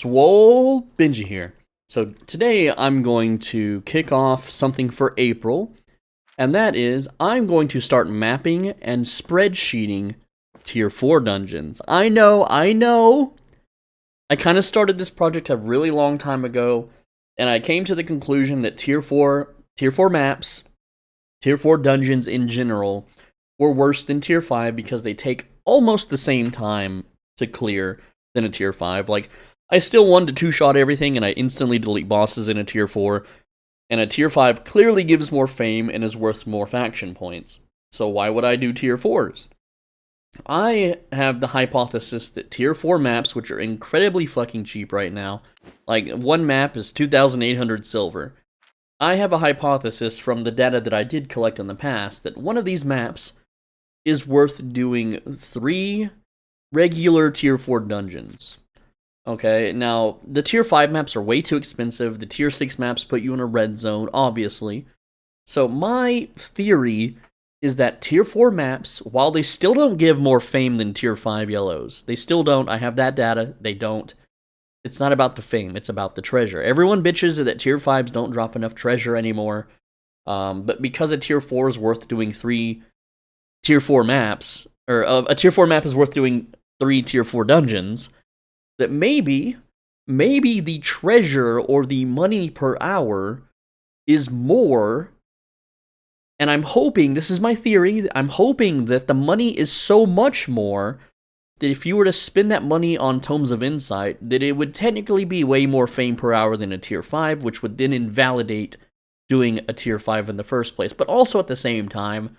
Swole Benji here. So today I'm going to kick off something for April, and that is I'm going to start mapping and spreadsheeting tier 4 dungeons. I know. I kind of started this project a really long time ago, and I came to the conclusion that tier 4 maps, tier 4 dungeons in general, were worse than tier 5 because they take almost the same time to clear than a tier 5. Like, I still 1 to 2 shot everything and I instantly delete bosses in a tier 4, and a tier 5 clearly gives more fame and is worth more faction points. So why would I do tier 4s? I have the hypothesis that tier 4 maps, which are incredibly fucking cheap right now, like one map is 2,800 silver. I have a hypothesis from the data that I did collect in the past that one of these maps is worth doing 3 regular tier 4 dungeons. Okay, now, the tier 5 maps are way too expensive. The tier 6 maps put you in a red zone, obviously. So my theory is that tier 4 maps, while they still don't give more fame than tier 5 yellows, they still don't. I have that data. They don't. It's not about the fame. It's about the treasure. Everyone bitches that tier 5s don't drop enough treasure anymore. But because a tier 4 is worth doing 3 tier 4 maps, or a tier 4 map is worth doing 3 tier 4 dungeons, that maybe the treasure or the money per hour is more, and I'm hoping, this is my theory, I'm hoping that the money is so much more that if you were to spend that money on Tomes of Insight, that it would technically be way more fame per hour than a tier 5, which would then invalidate doing a tier 5 in the first place. But also at the same time,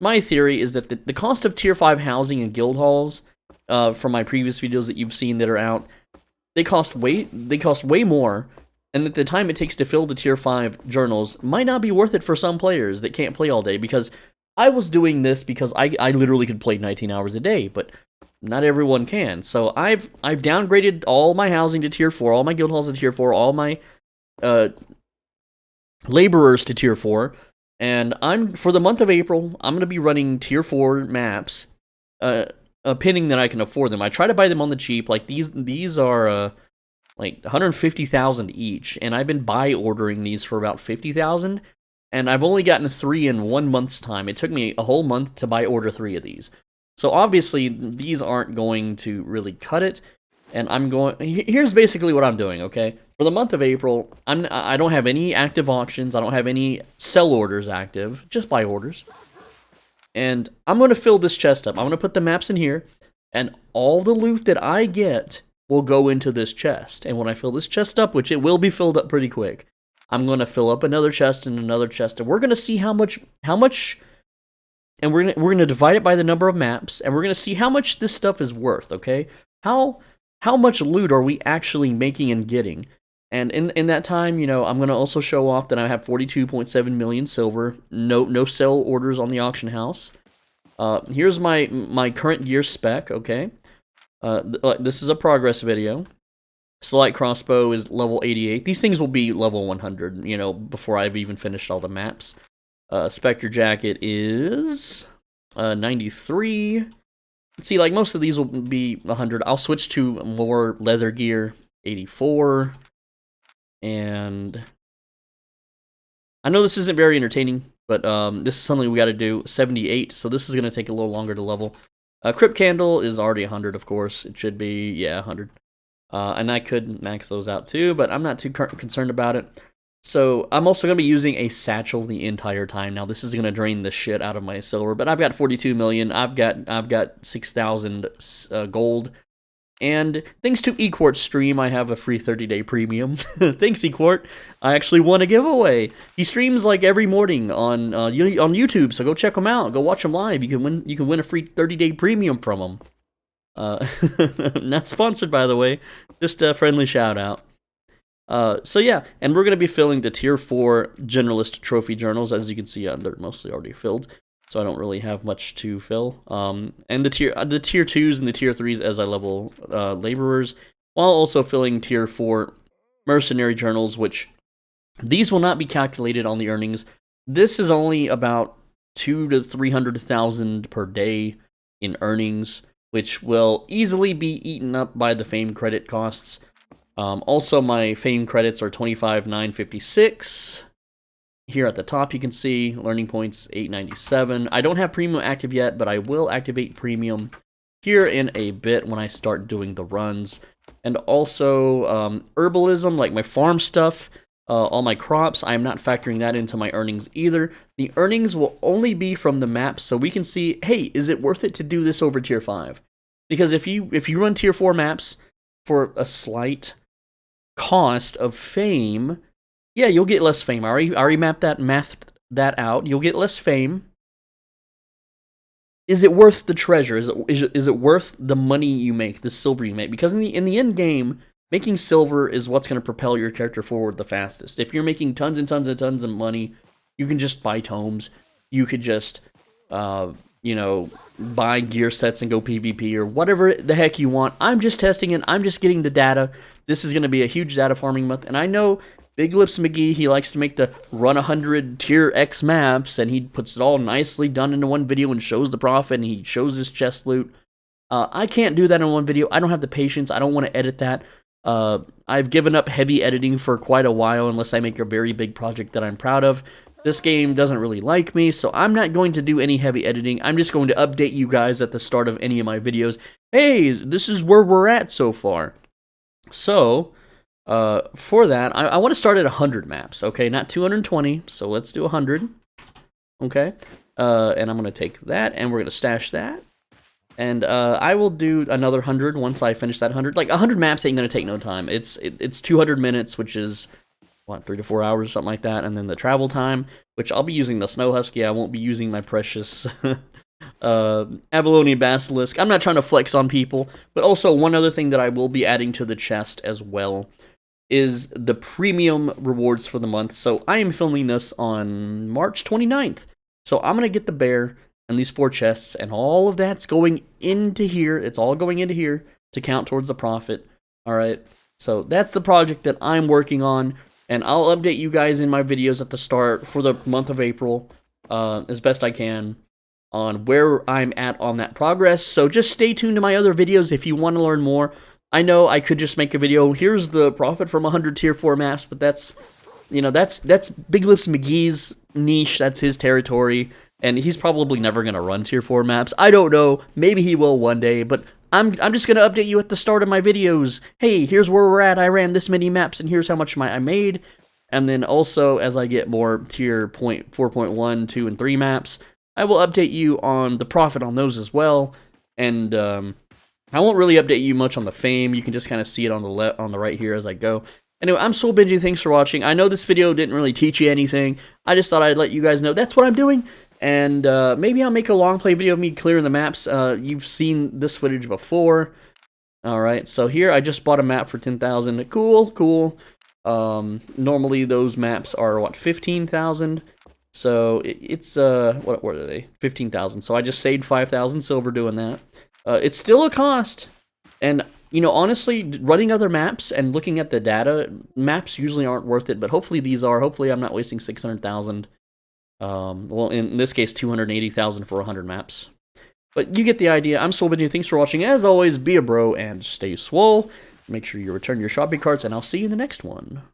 my theory is that the cost of tier 5 housing in guild halls, from my previous videos that you've seen that are out, they cost way more, and that the time it takes to fill the tier 5 journals might not be worth it for some players that can't play all day, because I was doing this because I literally could play 19 hours a day, but not everyone can. So I've downgraded all my housing to tier 4, all my guild halls to tier 4, all my laborers to tier 4, and for the month of April, I'm going to be running tier 4 maps, pinning that I can afford them. I try to buy them on the cheap. Like these are like 150,000 each, and I've been buy ordering these for about 50,000, and I've only gotten 3 in 1 month's time. It took me a whole month to buy order 3 of these. So obviously these aren't going to really cut it, and here's basically what I'm doing, okay? For the month of April, I don't have any active auctions. I don't have any sell orders active, just buy orders. And I'm going to fill this chest up. I'm going to put the maps in here, and all the loot that I get will go into this chest. And when I fill this chest up, which it will be filled up pretty quick, I'm going to fill up another chest and another chest, and we're going to see how much, and we're going to divide it by the number of maps, and we're going to see how much this stuff is worth, okay? How much loot are we actually making and getting? And in that time, you know, I'm going to also show off that I have 42.7 million silver, no sell orders on the auction house. Here's my current gear spec, okay? This is a progress video. Select crossbow is level 88. These things will be level 100, you know, before I've even finished all the maps. Spectre jacket is 93. See, like, most of these will be 100. I'll switch to more leather gear, 84. And I know this isn't very entertaining, but this is something we got to do. 78, so this is going to take a little longer to level. Crypt Candle is already 100, of course. It should be, yeah, 100. And I could max those out too, but I'm not too concerned about it. So I'm also going to be using a satchel the entire time. Now, this is going to drain the shit out of my silver, but I've got 42 million. I've got 6,000 gold. And thanks to eQuart's stream, I have a free 30-day premium. Thanks, eQuart. I actually won a giveaway. He streams like every morning on YouTube, so go check him out. Go watch him live. You can win a free 30-day premium from him. Not sponsored, by the way. Just a friendly shout out. So yeah, and we're gonna be filling the tier 4 generalist trophy journals. As you can see, they're mostly already filled, so I don't really have much to fill. And the tier 2s and the tier 3s as I level laborers, while also filling tier 4 mercenary journals, which these will not be calculated on the earnings. This is only about 200,000 to 300,000 per day in earnings, which will easily be eaten up by the fame credit costs. Also, my fame credits are 25,956. Here at the top, you can see learning points 897. I don't have premium active yet, but I will activate premium here in a bit when I start doing the runs. And also, herbalism, like my farm stuff, all my crops, I'm not factoring that into my earnings either. The earnings will only be from the maps, so we can see, hey, is it worth it to do this over tier 5? Because if you run tier 4 maps for a slight cost of fame, yeah, you'll get less fame. I already mathed that out. You'll get less fame. Is it worth the treasure? Is it worth the money you make, the silver you make? Because in the end game, making silver is what's going to propel your character forward the fastest. If you're making tons and tons and tons of money, you can just buy tomes. You could just, you know, buy gear sets and go PvP or whatever the heck you want. I'm just testing it. I'm just getting the data. This is going to be a huge data farming month, and I know Big Lips McGee, he likes to make the run 100 tier X maps, and he puts it all nicely done into one video and shows the profit, and he shows his chest loot. I can't do that in one video. I don't have the patience. I don't want to edit that. I've given up heavy editing for quite a while unless I make a very big project that I'm proud of. This game doesn't really like me, so I'm not going to do any heavy editing. I'm just going to update you guys at the start of any of my videos. Hey, this is where we're at so far. So, for that, I want to start at 100 maps, okay? Not 220, so let's do 100, okay? And I'm going to take that, and we're going to stash that. And I will do another 100 once I finish that 100. Like, 100 maps ain't going to take no time. It's 200 minutes, which is, what, 3 to 4 hours or something like that. And then the travel time, which I'll be using the Snow Husky. I won't be using my precious Avalonian Basilisk. I'm not trying to flex on people. But also, one other thing that I will be adding to the chest as well is the premium rewards for the month. So I am filming this on March 29th. So I'm going to get the bear and these 4 chests, and all of that's going into here. It's all going into here to count towards the profit. Alright, so that's the project that I'm working on, and I'll update you guys in my videos at the start for the month of April, as best I can, on where I'm at on that progress. So just stay tuned to my other videos if you want to learn more. I know I could just make a video, here's the profit from 100 tier 4 maps, but that's, you know, that's Big Lips McGee's niche, that's his territory, and he's probably never going to run tier 4 maps. I don't know, maybe he will one day, but I'm just going to update you at the start of my videos. Hey, here's where we're at, I ran this many maps, and here's how much I made. And then also, as I get more tier 4.1, 2, and 3 maps, I will update you on the profit on those as well, and I won't really update you much on the fame. You can just kind of see it on the right here as I go. Anyway, I'm Soul Benji. Thanks for watching. I know this video didn't really teach you anything. I just thought I'd let you guys know that's what I'm doing. And maybe I'll make a long play video of me clearing the maps. You've seen this footage before. Alright, so here I just bought a map for 10,000. Cool, cool. Normally those maps are, what, 15,000? So it's, what are they? 15,000. So I just saved 5,000 silver doing that. It's still a cost, and, you know, honestly, running other maps and looking at the data, maps usually aren't worth it, but hopefully these are. Hopefully I'm not wasting 600,000, well, in this case, 280,000 for 100 maps. But you get the idea. I'm SoulBenji. Thanks for watching. As always, be a bro and stay swole. Make sure you return your shopping carts, and I'll see you in the next one.